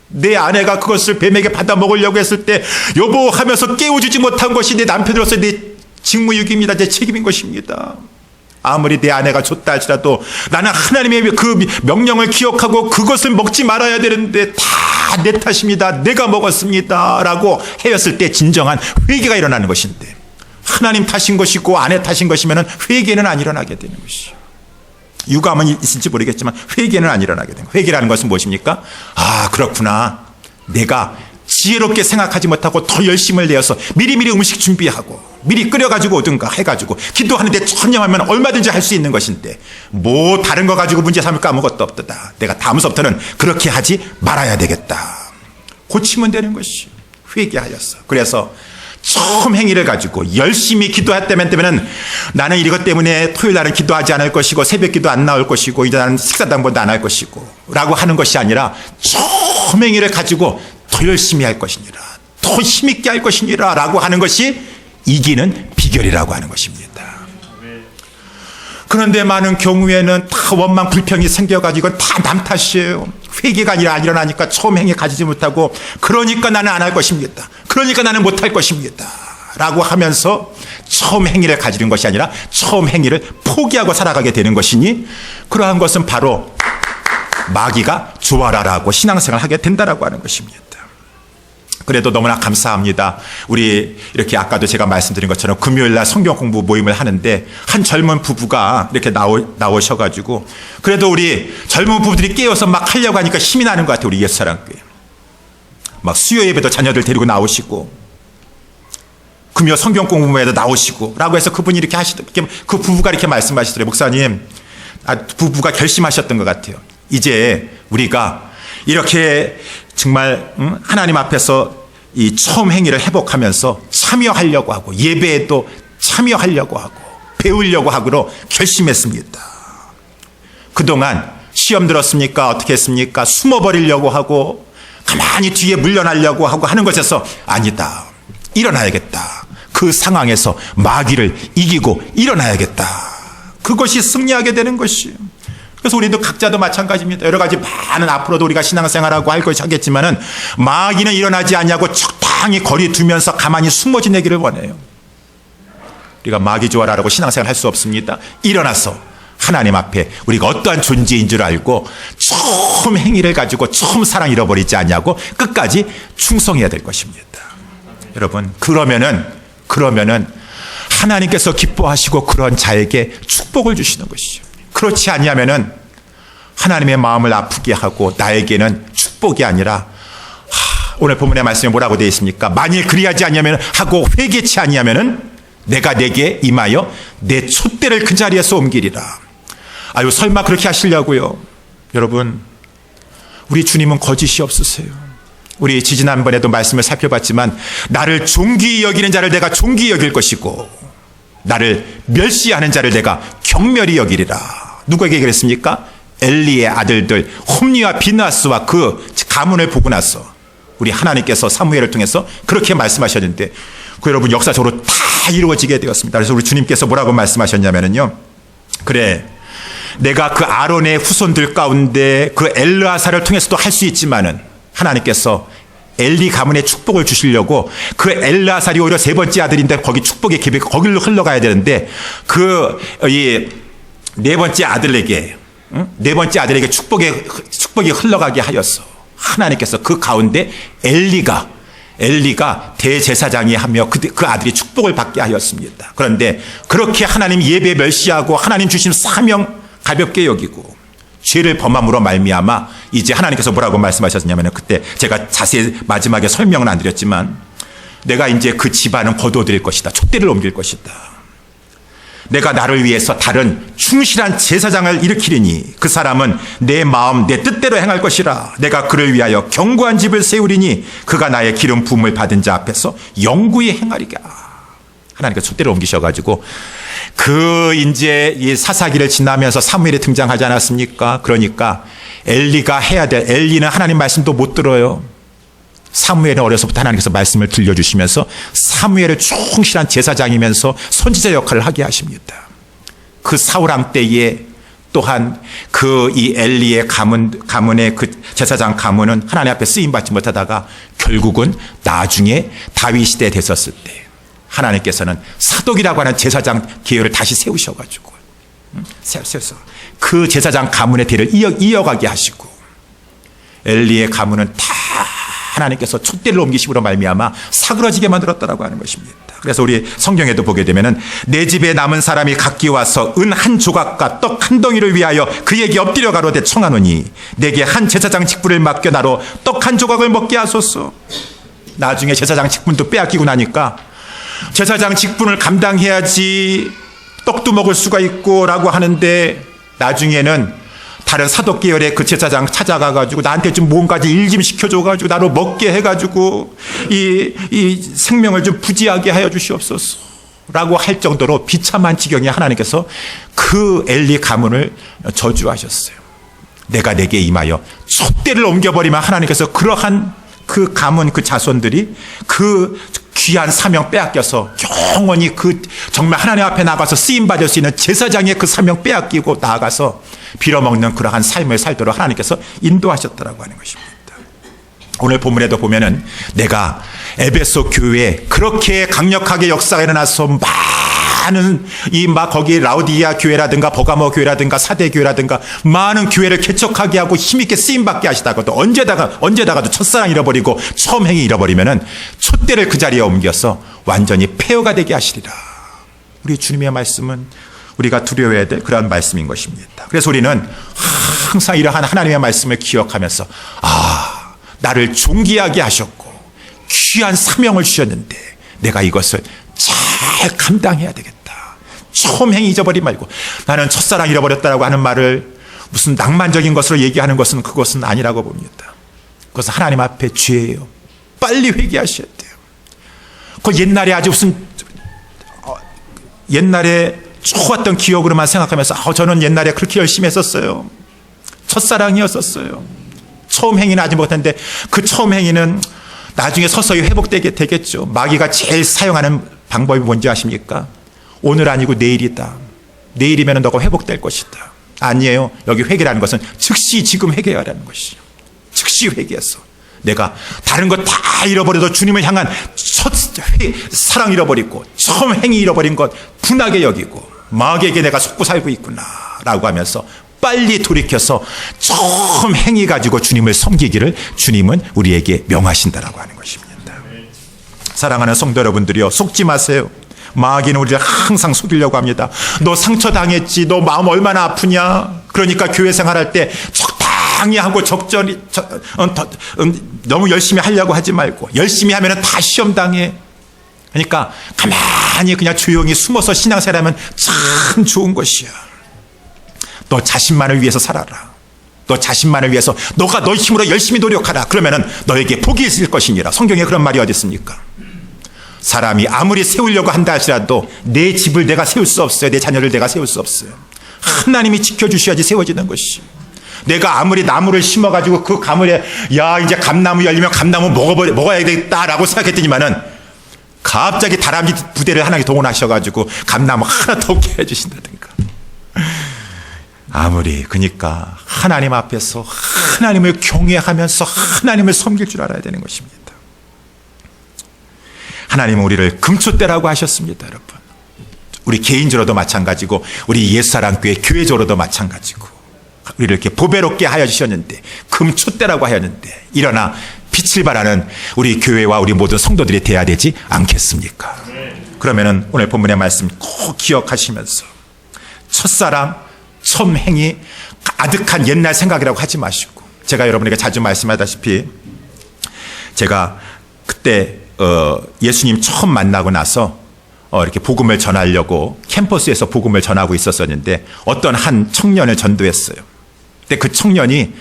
내 아내가 그것을 뱀에게 받아 먹으려고 했을 때 여보 하면서 깨워주지 못한 것이 내 남편으로서 내 직무유기입니다. 제 책임인 것입니다. 아무리 내 아내가 줬다 할지라도 나는 하나님의 그 명령을 기억하고 그것을 먹지 말아야 되는데 다 다 내 탓입니다. 내가 먹었습니다. 라고 해였을 때 진정한 회개가 일어나는 것인데, 하나님 탓인 것이고 아내 탓인 것이면 회개는 안 일어나게 되는 것이요. 유감은 있을지 모르겠지만 회개는 안 일어나게 되는 거예요. 회개라는 것은 무엇입니까? 아, 그렇구나. 내가 지혜롭게 생각하지 못하고 더 열심을 내어서 미리미리 음식 준비하고 미리 끓여가지고 오든가 해가지고 기도하는데 천념하면 얼마든지 할 수 있는 것인데 뭐 다른 거 가지고 문제 삼을 거 아무것도 없다. 내가 다음부터는 그렇게 하지 말아야 되겠다. 고치면 되는 것이 회개하였어. 그래서 처음 행위를 가지고 열심히 기도했다면 나는 이것 때문에 토요일 날은 기도하지 않을 것이고 새벽 기도 안 나올 것이고 이제 나는 식사당번도 안 할 것이고 라고 하는 것이 아니라 처음 행위를 가지고 더 열심히 할 것이니라, 더 힘있게 할 것이니라 라고 하는 것이 이기는 비결이라고 하는 것입니다. 그런데 많은 경우에는 다 원망 불평이 생겨가지고 다 남 탓이에요. 회개가 아니라 안 일어나니까 처음 행위 가지지 못하고 그러니까 나는 안 할 것입니다. 그러니까 나는 못 할 것입니다. 라고 하면서 처음 행위를 가지는 것이 아니라 처음 행위를 포기하고 살아가게 되는 것이니 그러한 것은 바로 마귀가 좋아라라고 신앙생활을 하게 된다라고 하는 것입니다. 그래도 너무나 감사합니다. 우리 이렇게 아까도 제가 말씀드린 것처럼 금요일날 성경 공부 모임을 하는데 한 젊은 부부가 이렇게 나오셔가지고 그래도 우리 젊은 부부들이 깨어서 막 하려고 하니까 힘이 나는 것 같아요. 우리 옛사랑교회. 막 수요 예배도 자녀들 데리고 나오시고 금요 성경 공부에도 나오시고 라고 해서 그분이 이렇게 그 부부가 이렇게 말씀하시더래요. 목사님, 부부가 결심하셨던 것 같아요. 이제 우리가 이렇게 정말 하나님 앞에서 이 처음 행위를 회복하면서 참여하려고 하고 예배에도 참여하려고 하고 배우려고 하기로 결심했습니다. 그동안 시험 들었습니까? 어떻게 했습니까? 숨어버리려고 하고 가만히 뒤에 물러나려고 하고 하는 것에서 아니다. 일어나야겠다. 그 상황에서 마귀를 이기고 일어나야겠다. 그것이 승리하게 되는 것이에요. 그래서 우리도 각자도 마찬가지입니다. 여러 가지 많은 앞으로도 우리가 신앙생활하고 할 것이 하겠지만은 마귀는 일어나지 않냐고 적당히 거리 두면서 가만히 숨어 지내기를 원해요. 우리가 마귀 좋아라라고 신앙생활 할 수 없습니다. 일어나서 하나님 앞에 우리가 어떠한 존재인 줄 알고 처음 행위를 가지고 처음 사랑 잃어버리지 않냐고 끝까지 충성해야 될 것입니다. 여러분, 그러면은 하나님께서 기뻐하시고 그런 자에게 축복을 주시는 것이죠. 그렇지 아니하면은 하나님의 마음을 아프게 하고 나에게는 축복이 아니라 오늘 본문의 말씀에 뭐라고 되어 있습니까? 만일 그리하지 아니하면 하고 회개치 아니하면은 내가 내게 임하여 내 촛대를 그 자리에서 옮기리라. 아유, 설마 그렇게 하시려고요? 여러분, 우리 주님은 거짓이 없으세요. 우리 지지난번에도 말씀을 살펴봤지만 나를 존귀히 여기는 자를 내가 존귀히 여길 것이고 나를 멸시하는 자를 내가 경멸히 여기리라. 누구에게 그랬습니까? 엘리의 아들들 홈리와 비나스와 그 가문을 보고 나서 우리 하나님께서 사무엘을 통해서 그렇게 말씀하셨는데 그 여러분 역사적으로 다 이루어지게 되었습니다. 그래서 우리 주님께서 뭐라고 말씀하셨냐면요, 그래 내가 그 아론의 후손들 가운데 그 엘르아사를 통해서도 할 수 있지만은 하나님께서 엘리 가문에 축복을 주시려고 그 엘르아살이 오히려 세 번째 아들인데 거기 축복의 계획 거기로 흘러가야 되는데 그 네 번째 아들에게 축복이 흘러가게 하였어. 하나님께서 그 가운데 엘리가 대제사장이 하며 그 아들이 축복을 받게 하였습니다. 그런데 그렇게 하나님 예배 멸시하고 하나님 주신 사명 가볍게 여기고 죄를 범함으로 말미암아 이제 하나님께서 뭐라고 말씀하셨냐면 그때 제가 자세히 마지막에 설명은 안 드렸지만 내가 이제 그 집안은 거두어드릴 것이다. 촛대를 옮길 것이다. 내가 나를 위해서 다른 충실한 제사장을 일으키리니 그 사람은 내 마음 내 뜻대로 행할 것이라. 내가 그를 위하여 견고한 집을 세우리니 그가 나의 기름 부음을 받은 자 앞에서 영구히 행하리라. 하나님께서 촛대를 옮기셔가지고 그 이제 이 사사기를 지나면서 사무엘이 등장하지 않았습니까? 그러니까 엘리가 해야 될, 엘리는 하나님 말씀도 못 들어요. 사무엘은 어려서부터 하나님께서 말씀을 들려주시면서 사무엘을 충실한 제사장이면서 선지자 역할을 하게 하십니다. 그 사울왕 때에 또한 그 이 엘리의 가문의 그 제사장 가문은 하나님 앞에 쓰임받지 못하다가 결국은 나중에 다윗 시대에 됐었을 때 하나님께서는 사독이라고 하는 제사장 계열을 다시 세우셔가지고 세워서 그 제사장 가문의 대를 이어가게 하시고 엘리의 가문은 다 하나님께서 촛대를 옮기심으로 말미암아 사그러지게 만들었다라고 하는 것입니다. 그래서 우리 성경에도 보게 되면은 내 집에 남은 사람이 각기 와서 은 한 조각과 떡 한 덩이를 위하여 그에게 엎드려 가로되 청하노니 내게 한 제사장 직분을 맡겨 나로 떡 한 조각을 먹게 하소서. 나중에 제사장 직분도 빼앗기고 나니까 제사장 직분을 감당해야지 떡도 먹을 수가 있고 라고 하는데, 나중에는 다른 사독 계열의 그 제사장 찾아가가지고 나한테 좀 뭔가지 일 좀 시켜줘가지고 나로 먹게 해가지고 이 생명을 좀 부지하게 하여 주시옵소서 라고 할 정도로 비참한 지경에 하나님께서 그 엘리 가문을 저주하셨어요. 내가 내게 임하여 촛대를 옮겨버리면 하나님께서 그러한 그 가문 그 자손들이 그 귀한 사명 빼앗겨서 영원히 그 정말 하나님 앞에 나가서 쓰임받을 수 있는 제사장의 그 사명 빼앗기고 나아가서 빌어먹는 그러한 삶을 살도록 하나님께서 인도하셨다라고 하는 것입니다. 오늘 본문에도 보면은 내가 에베소 교회에 그렇게 강력하게 역사가 일어나서 많은 거기 라우디아 교회라든가 버가모 교회라든가 사대 교회라든가 많은 교회를 개척하게 하고 힘있게 쓰임받게 하시다가도 언제다가도 첫사랑 잃어버리고 처음 행위 잃어버리면은 촛대를 그 자리에 옮겨서 완전히 폐허가 되게 하시리라. 우리 주님의 말씀은 우리가 두려워해야 될 그런 말씀인 것입니다. 그래서 우리는 항상 이러한 하나님의 말씀을 기억하면서 나를 존귀하게 하셨고 귀한 사명을 주셨는데 내가 이것을 잘 감당해야 되겠다. 처음 행위 잊어버리지 말고, 나는 첫사랑 잃어버렸다라고 하는 말을 무슨 낭만적인 것으로 얘기하는 것은 그것은 아니라고 봅니다. 그것은 하나님 앞에 죄예요. 빨리 회개하셔야 돼요. 그 옛날에 아주 무슨 옛날에 좋았던 기억으로만 생각하면서 저는 옛날에 그렇게 열심히 했었어요. 첫사랑이었었어요. 처음 행위는 아직 못했는데 그 처음 행위는 나중에 서서히 회복되겠죠. 마귀가 제일 사용하는 방법이 뭔지 아십니까? 오늘 아니고 내일이다. 내일이면 너가 회복될 것이다. 아니에요. 여기 회개라는 것은 즉시 지금 회개하라는 것이에요. 즉시 회개해서 내가 다른 것 다 잃어버려도 주님을 향한 첫 사랑 잃어버리고 처음 행위 잃어버린 것 분하게 여기고 마귀에게 내가 속고 살고 있구나 라고 하면서 빨리 돌이켜서 처음 행위 가지고 주님을 섬기기를 주님은 우리에게 명하신다라고 하는 것입니다. 사랑하는 성도 여러분들이요, 속지 마세요. 마귀는 우리를 항상 속이려고 합니다. 너 상처 당했지, 너 마음 얼마나 아프냐. 그러니까 교회 생활할 때 적당히 하고 적절히 너무 열심히 하려고 하지 말고, 열심히 하면 다 시험 당해. 그러니까 가만히 그냥 조용히 숨어서 신앙생활하면 참 좋은 것이야. 너 자신만을 위해서 살아라. 너 자신만을 위해서 너가 너 힘으로 열심히 노력하라. 그러면은 너에게 복이 있을 것이니라. 성경에 그런 말이 어디 있습니까? 사람이 아무리 세우려고 한다 할지라도 내 집을 내가 세울 수 없어요. 내 자녀를 내가 세울 수 없어요. 하나님이 지켜주셔야지 세워지는 것이. 내가 아무리 나무를 심어가지고 그 가물에 이제 감나무 열리면 감나무 먹어야 되겠다라고 생각했더니만은 갑자기 다람쥐 부대를 하나님 동원하셔가지고 감나무 하나 더 없게 해주신다든가. 그러니까 하나님 앞에서 하나님을 경외하면서 하나님을 섬길 줄 알아야 되는 것입니다. 하나님은 우리를 금초대라고 하셨습니다, 여러분. 우리 개인적으로도 마찬가지고 우리 옛사랑교회 교회적으로도 마찬가지고 우리를 이렇게 보배롭게 하여 주셨는데 금초대라고 하였는데, 일어나 빛을 발하는 우리 교회와 우리 모든 성도들이 되어야 되지 않겠습니까? 그러면은 오늘 본문의 말씀 꼭 기억하시면서 첫사랑, 처음 행위, 아득한 옛날 생각이라고 하지 마시고, 제가 여러분에게 자주 말씀하다시피 제가 그때 예수님 처음 만나고 나서 이렇게 복음을 전하려고 캠퍼스에서 복음을 전하고 있었었는데 어떤 한 청년을 전도했어요. 근데 그 청년이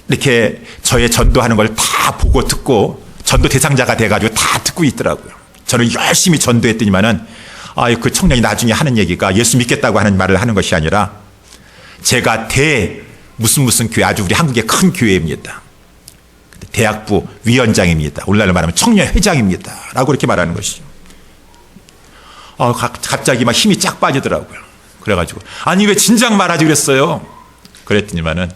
이렇게 저의 전도하는 걸 다 보고 듣고 전도 대상자가 돼가지고 다 듣고 있더라고요. 저는 열심히 전도했더니만은 그 청년이 나중에 하는 얘기가 예수 믿겠다고 하는 말을 하는 것이 아니라 제가 무슨 교회, 아주 우리 한국의 큰 교회입니다. 대학부 위원장입니다. 오늘날로 말하면 청년회장입니다. 라고 이렇게 말하는 것이죠. 갑자기 막 힘이 쫙 빠지더라고요. 그래가지고 왜 진작 말하지 그랬어요? 그랬더니만은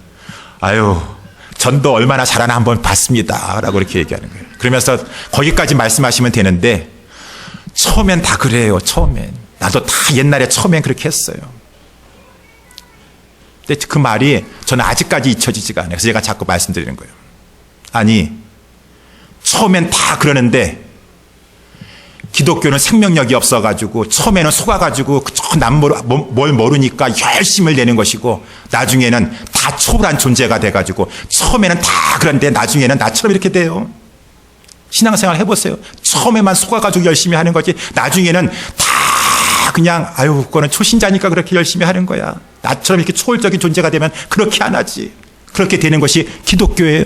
전도 얼마나 잘하나 한번 봤습니다. 라고 이렇게 얘기하는 거예요. 그러면서 거기까지 말씀하시면 되는데 처음엔 다 그래요. 처음엔. 나도 다 옛날에 처음엔 그렇게 했어요. 근데 그 말이 저는 아직까지 잊혀지지가 않아요. 그래서 제가 자꾸 말씀드리는 거예요. 아니, 처음엔 다 그러는데 기독교는 생명력이 없어가지고 처음에는 속아가지고 뭘 모르니까 열심을 내는 것이고 나중에는 다 초월한 존재가 돼가지고 처음에는 다 그런데 나중에는 나처럼 이렇게 돼요. 신앙생활 해보세요. 처음에만 속아가지고 열심히 하는 거지 나중에는 다 그냥 아유 그거는 초신자니까 그렇게 열심히 하는 거야. 나처럼 이렇게 초월적인 존재가 되면 그렇게 안 하지. 그렇게 되는 것이 기독교예요.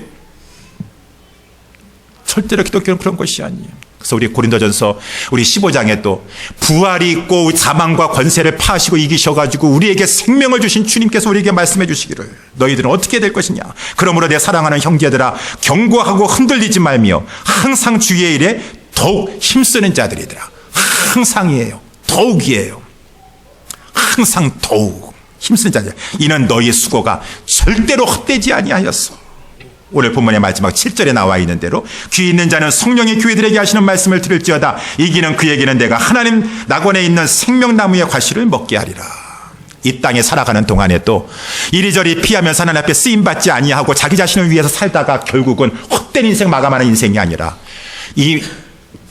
절대로 기독교는 그런 것이 아니에요. 그래서 우리 고린도전서 우리 15장에 또 부활이 있고 사망과 권세를 파하시고 이기셔가지고 우리에게 생명을 주신 주님께서 우리에게 말씀해 주시기를 너희들은 어떻게 될 것이냐. 그러므로 내 사랑하는 형제들아 경고하고 흔들리지 말며 항상 주의 일에 더욱 힘쓰는 자들이더라. 항상이에요. 더욱이에요. 항상 더욱 힘쓰는 자들. 이는 너희의 수고가 절대로 헛되지 아니하였어. 오늘 본문의 마지막 7절에 나와 있는 대로 귀 있는 자는 성령의 교회들에게 하시는 말씀을 들을지어다. 이기는 그에게는 내가 하나님 낙원에 있는 생명나무의 과실을 먹게 하리라. 이 땅에 살아가는 동안에 또 이리저리 피하면서 하나님 앞에 쓰임받지 아니하고 자기 자신을 위해서 살다가 결국은 헛된 인생 마감하는 인생이 아니라 이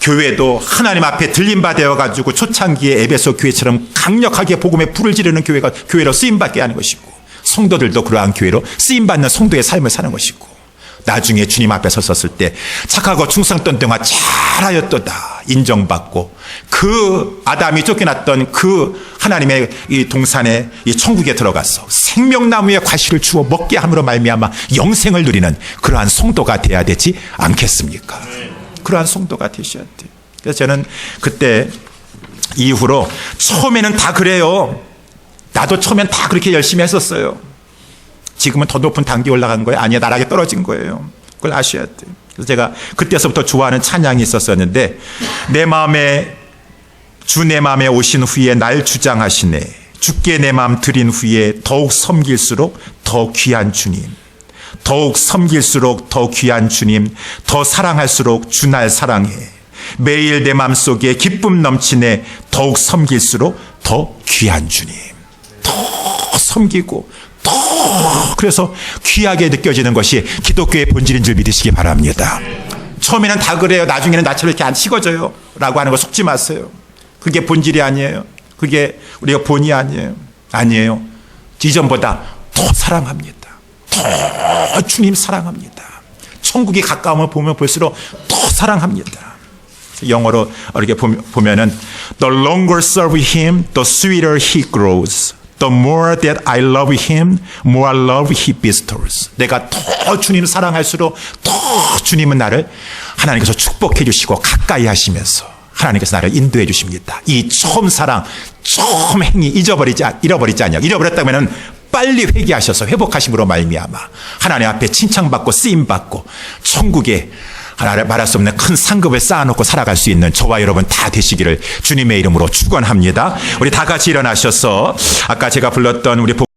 교회도 하나님 앞에 들림바 되어가지고 초창기에 에베소 교회처럼 강력하게 복음의 불을 지르는 교회로 쓰임받게 하는 것이고 성도들도 그러한 교회로 쓰임받는 성도의 삶을 사는 것이고 나중에 주님 앞에 섰을 때 착하고 충성된 동안 잘하였도다 인정받고 그 아담이 쫓겨났던 그 하나님의 이 동산에 이 천국에 들어가서 생명나무의 과실을 주어 먹게 함으로 말미암아 영생을 누리는 그러한 성도가 돼야 되지 않겠습니까? 그러한 성도가 되셔야 돼요. 그래서 저는 그때 이후로 처음에는 다 그래요. 나도 처음엔 다 그렇게 열심히 했었어요. 지금은 더 높은 단계 올라간 거예요. 아니야, 나락에 떨어진 거예요. 그걸 아셔야 돼요. 그래서 제가 그때서부터 좋아하는 찬양이 있었었는데 주 내 마음에 오신 후에 날 주장하시네. 주께 내 마음 드린 후에 더욱 섬길수록 더 귀한 주님. 더욱 섬길수록 더 귀한 주님. 더 사랑할수록 주 날 사랑해. 매일 내 마음속에 기쁨 넘치네. 더욱 섬길수록 더 귀한 주님. 더 섬기고 그래서 귀하게 느껴지는 것이 기독교의 본질인 줄 믿으시기 바랍니다. 처음에는 다 그래요. 나중에는 나처럼 이렇게 안 식어져요 라고 하는 거 속지 마세요. 그게 본질이 아니에요. 그게 우리가 본이 아니에요. 아니에요. 이전보다 더 사랑합니다. 더 주님 사랑합니다. 천국이 가까움을 보면 볼수록 더 사랑합니다. 영어로 이렇게 보면은 The longer serve him, the sweeter he grows. The more that I love him, more love he bestows. 내가 더 주님을 사랑할수록 더 주님은 나를 하나님께서 축복해 주시고 가까이 하시면서 하나님께서 나를 인도해 주십니다. 이 처음 사랑, 처음 행위 잃어버리지 않냐. 잃어버렸다면 빨리 회개하셔서 회복하심으로 말미암아 하나님 앞에 칭찬받고 쓰임받고 천국에 말할 수 없는 큰 상급을 쌓아놓고 살아갈 수 있는 저와 여러분 다 되시기를 주님의 이름으로 축원합니다. 우리 다 같이 일어나셔서 아까 제가 불렀던 우리